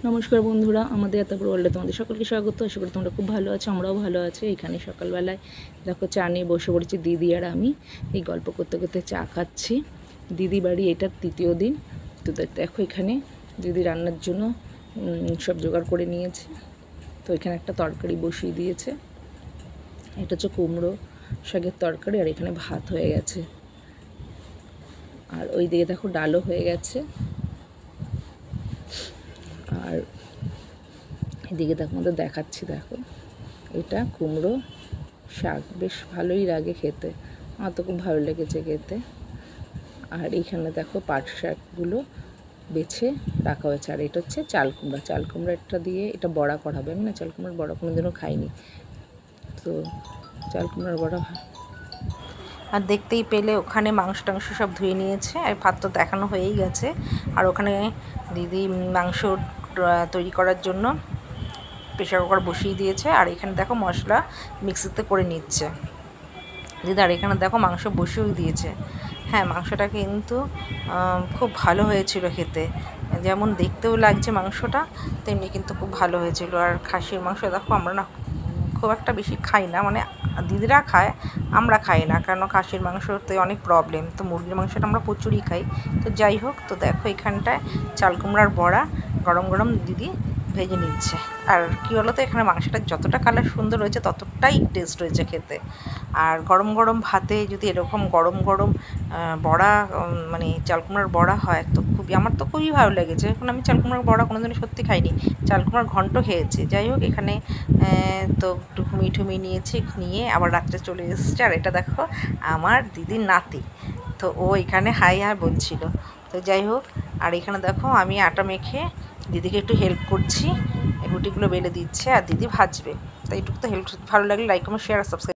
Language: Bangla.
নমস্কার বন্ধুরা, আমাদের এতপুর ওয়ার্ল্ডে তোমাদের সকলকে স্বাগত। আশা করি তোমরা খুব ভালো আছো, আমরাও ভালো আছি। এখানে সকালবেলায় দেখো চা নিয়ে বসে পড়েছি দিদি আর আমি। এই গল্প করতে করতে চা খাচ্ছি। দিদি বাড়ি এটা তৃতীয় দিন। তো দেখো এখানে দিদি রান্নার জন্য সব জোগাড় করে নিয়েছে। তো এখানে একটা তরকারি বসিয়ে দিয়েছে, এটা হচ্ছে কুমড়ো শাকের তরকারি, আর এখানে ভাত হয়ে গেছে। আর ওই দিকে দেখো ডালও হয়ে গেছে। আর এদিকে দেখো আমাদের দেখাচ্ছি, দেখো এটা কুমড়ো শাক, বেশ ভালোই লাগে খেতে, আমার তো খুব ভালো লেগেছে খেতে। আর এইখানে দেখো পাট শাকগুলো বেছে রাখা হয়েছে। আর এটা হচ্ছে চাল কুমড়াটা দিয়ে এটা বড়া করা হবে। আমি না চাল কুমড়ার বড়া কোনোদিনও খাইনি, তো চাল কুমড়ার বড়া। আর দেখতেই পেলে ওখানে মাংস টাংস সব ধুয়ে নিয়েছে, আর ভাত তো দেখানো হয়েই গেছে। আর ওখানে দিদি মাংস তৈরি করার জন্য প্রেশার কুকার বসিয়ে দিয়েছে। আর এখানে দেখো মশলা মিক্সিতে করে নিচ্ছে দিদি। আর এখানে দেখো মাংস বসিয়েও দিয়েছে। হ্যাঁ, মাংসটা কিন্তু খুব ভালো হয়েছিল খেতে, যেমন দেখতেও লাগছে মাংসটা, তেমনি কিন্তু খুব ভালো হয়েছিল। আর খাসির মাংস দেখো আমরা না খুব একটা বেশি খাই না, মানে দিদিরা খায়, আমরা খাই না, কারণ খাসির মাংসতে অনেক প্রবলেম। তো মুরগির মাংসটা আমরা প্রচুরই খাই। তো যাই হোক, তো দেখো এখানটায় চাল কুমড়ার বড়া গরম গরম দিদি ভেজে নিচ্ছে। আর কী বলো তো, এখানে মাংসটা যতটা কালার সুন্দর হয়েছে ততটাই টেস্ট হয়েছে খেতে। আর গরম গরম ভাতে যদি এরকম গরম গরম বড়া, মানে চাল কুমড়ার বড়া হয় তো আমার তো খুবই ভালো লেগেছে। এখন আমি চাল কুমড়ার বড়া কোনোদিনও সত্যি খাইনি, চাল কুমড়ার ঘন্ট খেয়েছি। যাই হোক, এখানে তো একটু ঘুমিয়ে নিয়েছি, নিয়ে আবার রাত্রে চলে এসেছে। আর এটা দেখো আমার দিদির নাতি, তো ও এখানে হাই আর বলছিল। তো যাই হোক, আর এখানে দেখো আমি আটা মেখে দিদিকে একটু হেল্প করছি, রুটিগুলো বেলে দিচ্ছে আর দিদি ভাজবে। তাই এইটুকু তো হেল্প, ভালো লাগলে লাইক কমেন্ট শেয়ার আর সাবস্ক্রাইব।